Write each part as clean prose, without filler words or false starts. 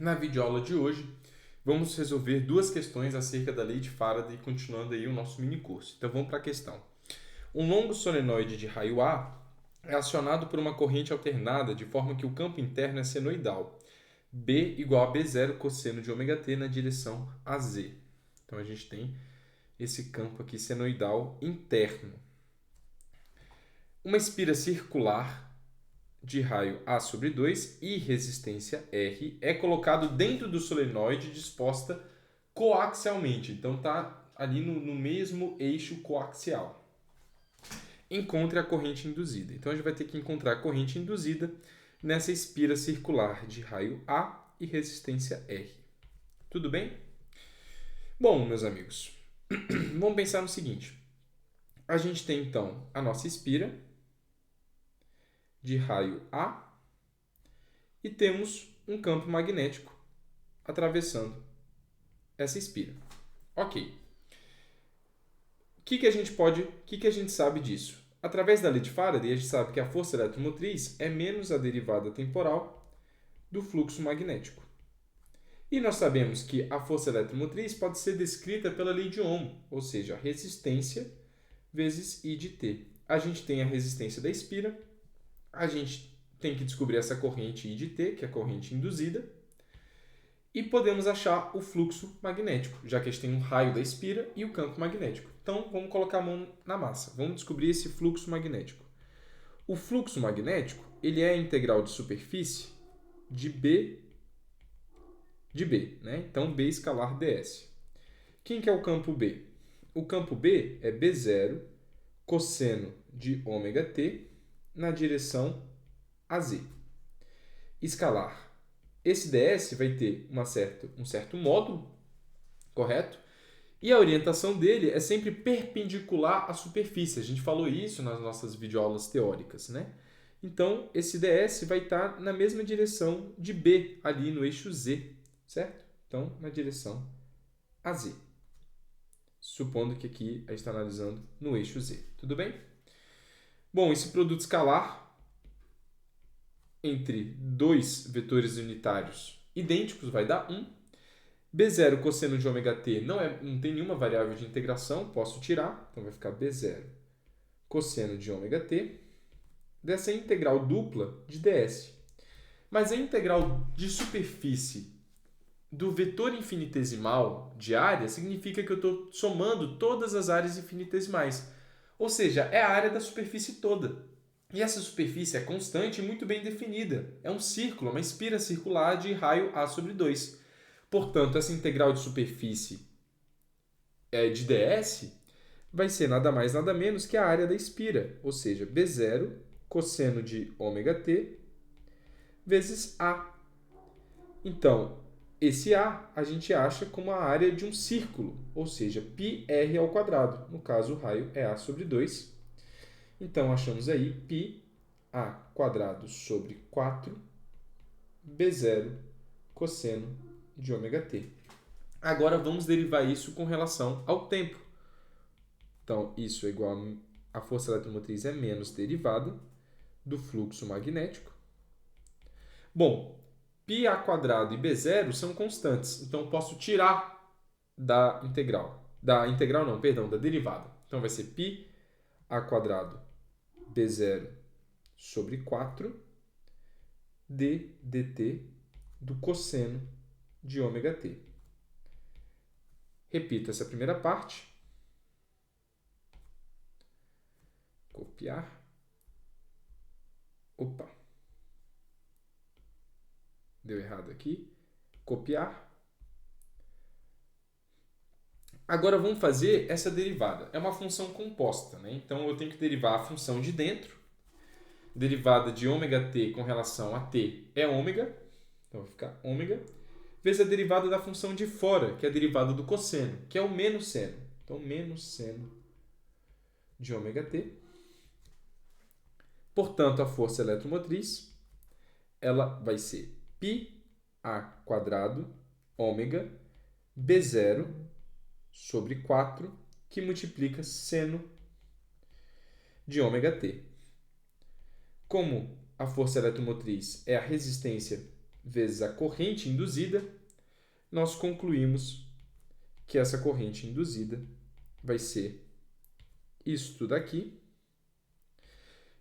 Na videoaula de hoje, vamos resolver duas questões acerca da lei de Faraday, continuando aí o nosso mini curso. Então vamos para a questão. Um longo solenoide de raio A é acionado por uma corrente alternada de forma que o campo interno é senoidal. B igual a B0 cosseno de ômega-t na direção AZ. Então a gente tem esse campo aqui senoidal interno. Uma espira circular de raio A sobre 2 e resistência R é colocado dentro do solenoide disposta coaxialmente. Então está ali no mesmo eixo coaxial. Encontre a corrente induzida. Então a gente vai ter que encontrar a corrente induzida nessa espira circular de raio A e resistência R. Tudo bem? Bom, meus amigos, vamos pensar no seguinte. A gente tem então a nossa espira de raio A e temos um campo magnético atravessando essa espira. Ok. O que a gente sabe disso? Através da lei de Faraday, a gente sabe que a força eletromotriz é menos a derivada temporal do fluxo magnético. E nós sabemos que a força eletromotriz pode ser descrita pela lei de Ohm, ou seja, resistência vezes I de T. A gente tem a resistência da espira, a gente tem que descobrir essa corrente I de T, que é a corrente induzida, e podemos achar o fluxo magnético, já que a gente tem um raio da espira e o campo magnético. Então, vamos colocar a mão na massa. Vamos descobrir esse fluxo magnético. O fluxo magnético ele é a integral de superfície de B, né? Então, B escalar ds. Quem que é o campo B? O campo B é B0 cosseno de ômega-t na direção AZ. Escalar. Esse ds vai ter um certo módulo, correto? E a orientação dele é sempre perpendicular à superfície. A gente falou isso nas nossas videoaulas teóricas, né? Então, esse ds vai estar na mesma direção de B, ali no eixo Z, certo? Então, na direção AZ. Supondo que aqui a gente está analisando no eixo Z. Tudo bem? Bom, esse produto escalar entre dois vetores unitários idênticos vai dar 1. B0 cosseno de ômega-t não tem nenhuma variável de integração, posso tirar, então vai ficar B0 cosseno de ômega-t dessa integral dupla de ds. Mas a integral de superfície do vetor infinitesimal de área significa que eu estou somando todas as áreas infinitesimais. Ou seja, é a área da superfície toda. E essa superfície é constante e muito bem definida. É um círculo, uma espira circular de raio A sobre 2. Portanto, essa integral de superfície de ds vai ser nada mais nada menos que a área da espira, ou seja, B0 cosseno de ômega-t vezes A. Então, esse A gente acha como a área de um círculo, ou seja, πr ao quadrado. No caso, o raio é A sobre 2. Então, achamos aí πa quadrado sobre 4 B0 cosseno de ômega-t. Agora, vamos derivar isso com relação ao tempo. Então, isso é igual a força eletromotriz é menos derivada do fluxo magnético. Bom, πa quadrado e B0 são constantes, então posso tirar da integral. Da derivada. Então vai ser πa quadrado B0 sobre 4 d dt do cosseno de ômega-t. Repito essa primeira parte. Copiar. Opa. Deu errado aqui. Copiar. Agora vamos fazer essa derivada. É uma função composta, né? Então eu tenho que derivar a função de dentro. Derivada de ômega-t com relação a t é ômega. Então vai ficar ômega. Vezes a derivada da função de fora, que é a derivada do cosseno, que é o menos seno. Então menos seno de ômega-t. Portanto, a força eletromotriz ela vai ser πa quadrado ômega B0 sobre 4, que multiplica seno de ômega-t. Como a força eletromotriz é a resistência vezes a corrente induzida, nós concluímos que essa corrente induzida vai ser isto daqui,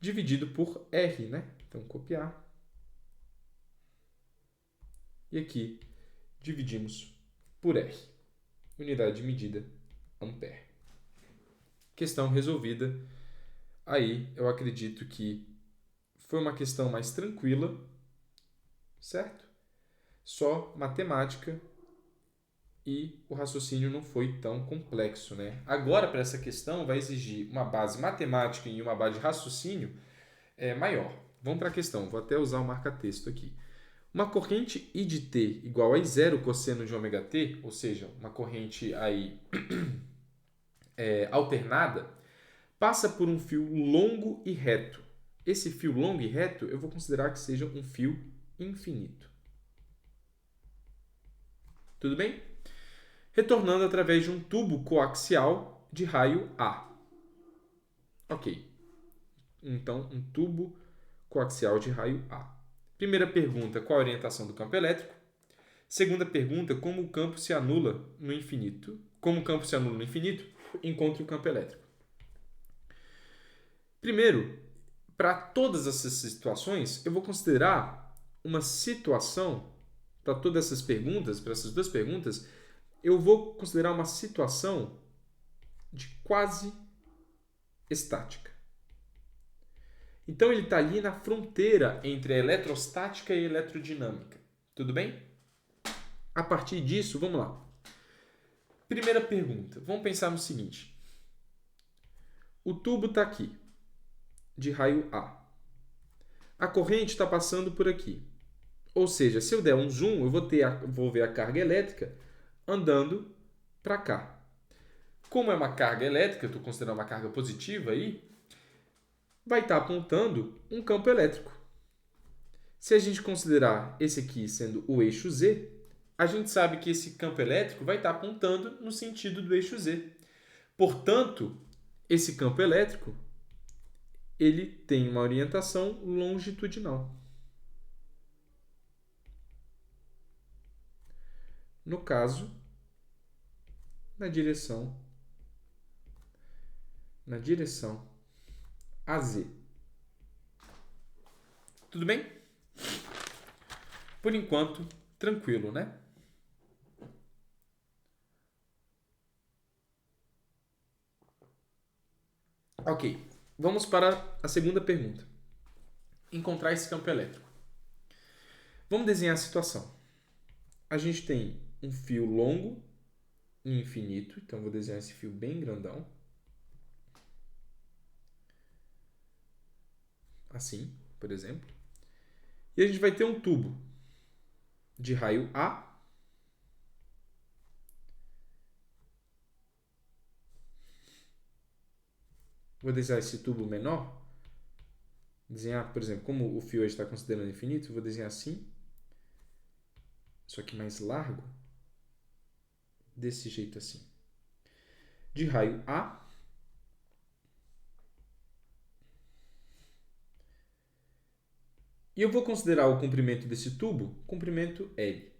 dividido por R, né? Então, copiar. E aqui, dividimos por R. Unidade de medida, ampere. Questão resolvida. Aí, eu acredito que foi uma questão mais tranquila, certo? Só matemática e o raciocínio não foi tão complexo, né? Agora, para essa questão, vai exigir uma base matemática e uma base de raciocínio maior. Vamos para a questão. Vou até usar o marca-texto aqui. Uma corrente I de t igual a I0 cosseno de ômega t, ou seja, uma corrente aí alternada, passa por um fio longo e reto. Esse fio longo e reto eu vou considerar que seja um fio infinito. Tudo bem? Retornando através de um tubo coaxial de raio A. Ok. Então, um tubo coaxial de raio A. Primeira pergunta, qual a orientação do campo elétrico? Segunda pergunta, como o campo se anula no infinito? Como o campo se anula no infinito, encontre o campo elétrico. Primeiro, para todas essas situações, eu vou considerar uma situação, para todas essas perguntas, para essas duas perguntas, eu vou considerar uma situação de quase estática. Então, ele está ali na fronteira entre a eletrostática e a eletrodinâmica. Tudo bem? A partir disso, vamos lá. Primeira pergunta. Vamos pensar no seguinte. O tubo está aqui, de raio A. A corrente está passando por aqui. Ou seja, se eu der um zoom, eu vou ver a carga elétrica andando para cá. Como é uma carga elétrica, estou considerando uma carga positiva aí, vai estar apontando um campo elétrico. Se a gente considerar esse aqui sendo o eixo Z, a gente sabe que esse campo elétrico vai estar apontando no sentido do eixo Z. Portanto, esse campo elétrico ele tem uma orientação longitudinal. No caso, na direção AZ. Tudo bem? Por enquanto, tranquilo, né? Ok, vamos para a segunda pergunta. Encontrar esse campo elétrico. Vamos desenhar a situação. A gente tem um fio longo e infinito, então vou desenhar esse fio bem grandão. Assim, por exemplo. E a gente vai ter um tubo de raio A. Vou desenhar esse tubo menor. Desenhar, por exemplo, como o fio hoje está considerando infinito, vou desenhar assim. Só que mais largo. Desse jeito assim. De raio A. E eu vou considerar o comprimento desse tubo, comprimento L.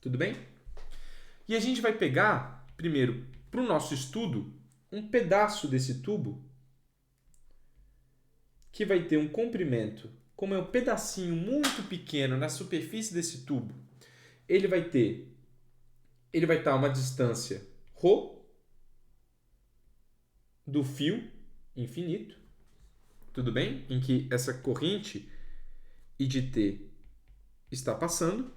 Tudo bem? E a gente vai pegar, primeiro, para o nosso estudo, um pedaço desse tubo que vai ter um comprimento, como é um pedacinho muito pequeno na superfície desse tubo, ele vai estar a uma distância ρ do fio infinito, tudo bem? Em que essa corrente I de t está passando,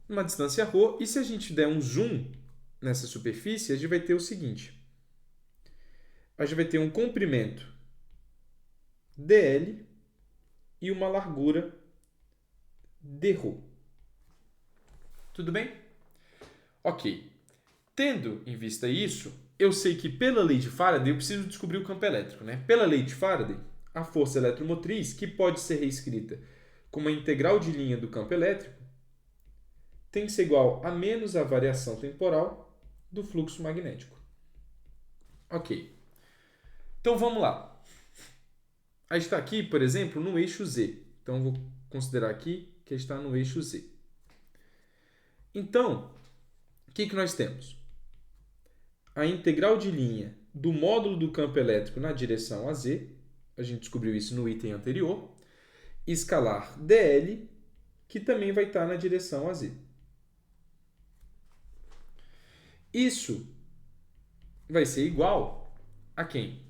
uma distância ρ, e se a gente der um zoom nessa superfície, a gente vai ter o seguinte. A gente vai ter um comprimento dl e uma largura dρ. Tudo bem? Ok. Tendo em vista isso, eu sei que pela lei de Faraday eu preciso descobrir o campo elétrico, né? Pela lei de Faraday, a força eletromotriz, que pode ser reescrita como a integral de linha do campo elétrico, tem que ser igual a menos a variação temporal do fluxo magnético. Ok. Então vamos lá. A gente está aqui, por exemplo, no eixo Z. Então vou considerar aqui que está no eixo Z. Então, o que nós temos? A integral de linha do módulo do campo elétrico na direção AZ, a gente descobriu isso no item anterior, escalar dl, que também vai estar na direção AZ. Isso vai ser igual a quem?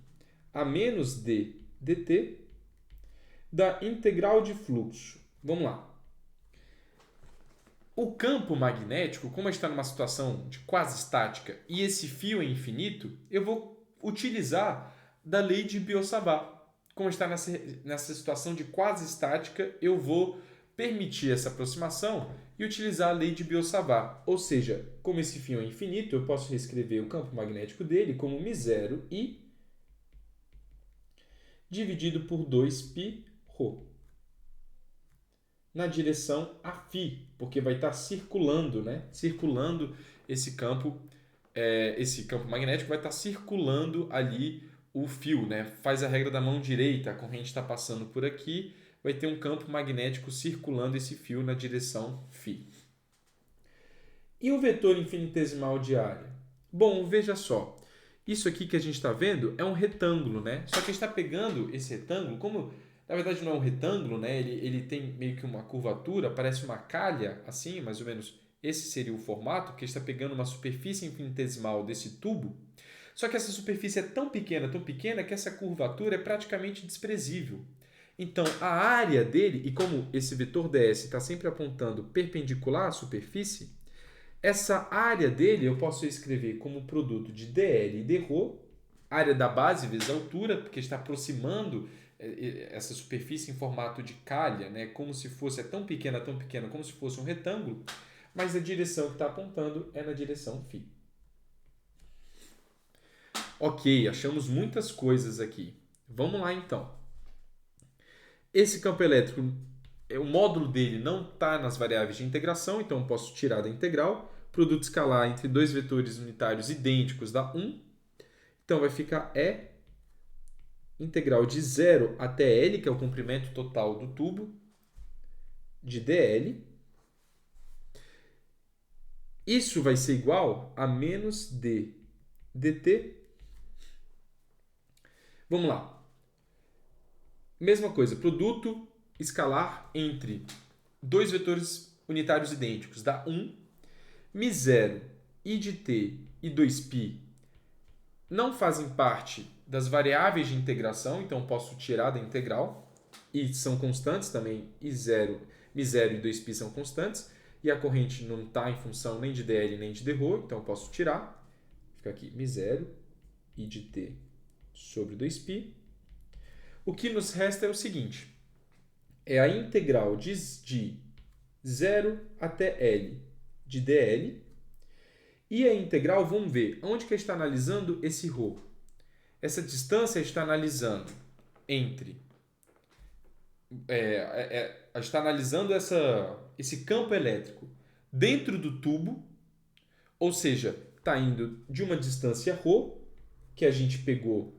A menos d dt da integral de fluxo. Vamos lá. O campo magnético, como está numa situação de quase estática e esse fio é infinito, eu vou utilizar da lei de Biot-Savart. Como está nessa situação de quase estática, eu vou permitir essa aproximação e utilizar a lei de Biot-Savart. Ou seja, como esse fio é infinito, eu posso reescrever o campo magnético dele como μ0I dividido por 2πρ na direção afim, porque vai estar circulando, né? Circulando esse campo magnético vai estar circulando ali o fio, né? Faz a regra da mão direita, a corrente está passando por aqui, vai ter um campo magnético circulando esse fio na direção φ. E o vetor infinitesimal de área? Bom, veja só. Isso aqui que a gente está vendo é um retângulo, né? Só que a gente está pegando esse retângulo, como na verdade não é um retângulo, né? Ele tem meio que uma curvatura, parece uma calha, assim, mais ou menos. Esse seria o formato, porque a gente está pegando uma superfície infinitesimal desse tubo. Só que essa superfície é tão pequena, que essa curvatura é praticamente desprezível. Então, a área dele, e como esse vetor ds está sempre apontando perpendicular à superfície, essa área dele eu posso escrever como produto de dl e dρ, área da base vezes a altura, porque está aproximando essa superfície em formato de calha, né? Como se fosse, é tão pequena, como se fosse um retângulo, mas a direção que está apontando é na direção φ. Ok, achamos muitas coisas aqui. Vamos lá então. Esse campo elétrico, o módulo dele não está nas variáveis de integração, então eu posso tirar da integral. Produto escalar entre dois vetores unitários idênticos dá 1. Então vai ficar E integral de 0 até L, que é o comprimento total do tubo, de dl. Isso vai ser igual a menos d dt. Vamos lá. Mesma coisa, produto escalar entre dois vetores unitários idênticos dá 1. μ0, i de t e 2π não fazem parte das variáveis de integração, então posso tirar da integral. E são constantes também, μ0 e 2π são constantes. E a corrente não está em função nem de dl nem de dρ, então eu posso tirar. Fica aqui μ0, i de t sobre 2π. O que nos resta é o seguinte, é a integral de 0 até L de dl. E a integral, vamos ver, onde que está analisando esse ρ? Essa distância está analisando está analisando esse campo elétrico dentro do tubo, ou seja, está indo de uma distância ρ, que a gente pegou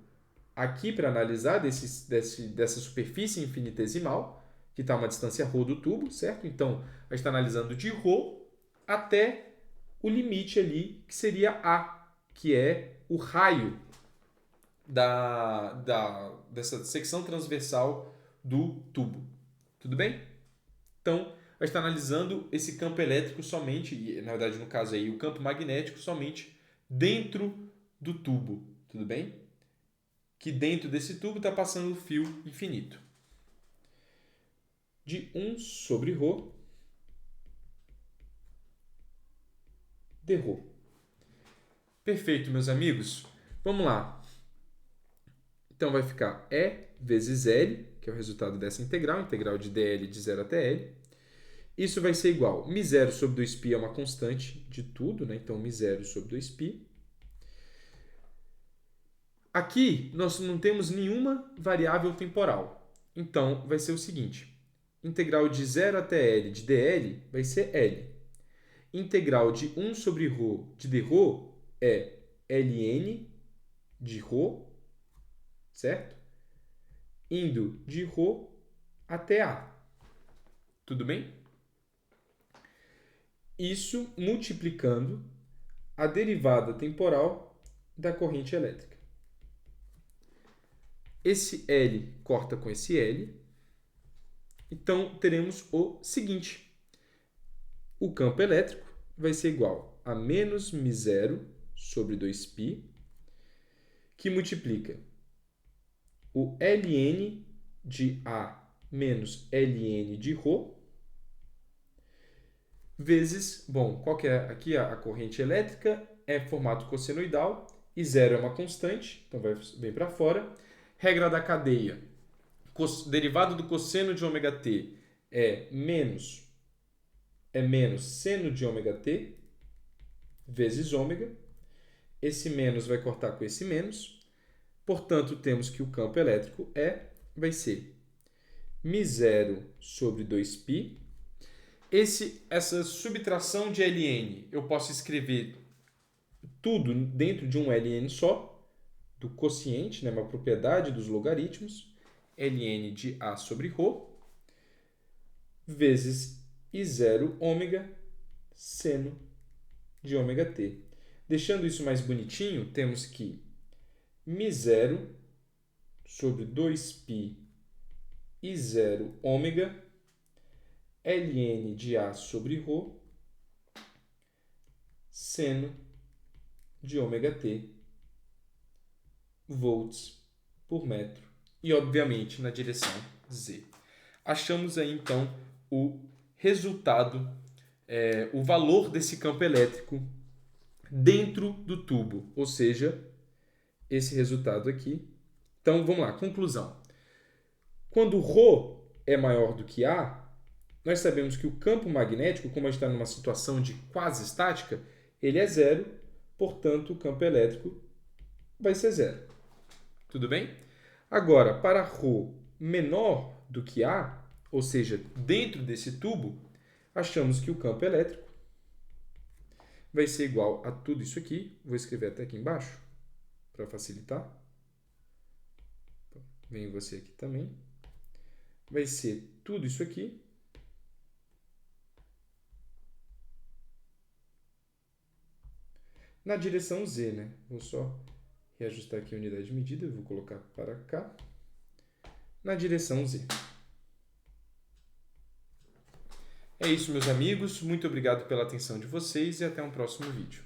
aqui para analisar dessa superfície infinitesimal, que está uma distância ρ do tubo, certo? Então, a gente está analisando de ρ até o limite ali, que seria A, que é o raio dessa secção transversal do tubo. Tudo bem? Então, a gente está analisando esse campo elétrico somente, e na verdade no caso aí o campo magnético somente dentro do tubo. Tudo bem? Que dentro desse tubo está passando o fio infinito. De 1 sobre ρ dρ. Perfeito, meus amigos. Vamos lá. Então, vai ficar E vezes L, que é o resultado dessa integral de dl de 0 até L. Isso vai ser igual, μ0 sobre 2π é uma constante de tudo, né? Então, μ0 sobre 2π. Aqui, nós não temos nenhuma variável temporal. Então, vai ser o seguinte, integral de 0 até L de dl vai ser L. Integral de 1 sobre ρ de dρ é ln de ρ, certo? Indo de ρ até A. Tudo bem? Isso multiplicando a derivada temporal da corrente elétrica. Esse L corta com esse L. Então, teremos o seguinte. O campo elétrico vai ser igual a menos μ0 sobre 2π, que multiplica o ln de A menos ln de ρ, vezes, bom, qual que é aqui a corrente elétrica? É formato cossenoidal, e 0 é uma constante, então vem para fora. Regra da cadeia, derivada do cosseno de ômega-t é menos seno de ômega-t vezes ômega. Esse menos vai cortar com esse menos. Portanto, temos que o campo elétrico vai ser μ0 sobre 2π. Essa subtração de ln, eu posso escrever tudo dentro de um ln só, do quociente, né, uma propriedade dos logaritmos, ln de A sobre ρ, vezes I0 ômega seno de ômega-t. Deixando isso mais bonitinho, temos que μ0 sobre 2π I0 ômega ln de A sobre ρ seno de ômega-t volts por metro. E, obviamente, na direção z. Achamos aí, então, o resultado, o valor desse campo elétrico dentro do tubo, ou seja, esse resultado aqui. Então, vamos lá, conclusão. Quando ρ é maior do que A, nós sabemos que o campo magnético, como a gente está numa situação de quase estática, ele é zero, portanto, o campo elétrico vai ser zero. Tudo bem? Agora, para ρ menor do que A, ou seja, dentro desse tubo, achamos que o campo elétrico vai ser igual a tudo isso aqui. Vou escrever até aqui embaixo, para facilitar. Venho você aqui também. Vai ser tudo isso aqui. Na direção z, né? Vou só reajustar aqui a unidade de medida. Vou colocar para cá. Na direção z. É isso, meus amigos. Muito obrigado pela atenção de vocês e até um próximo vídeo.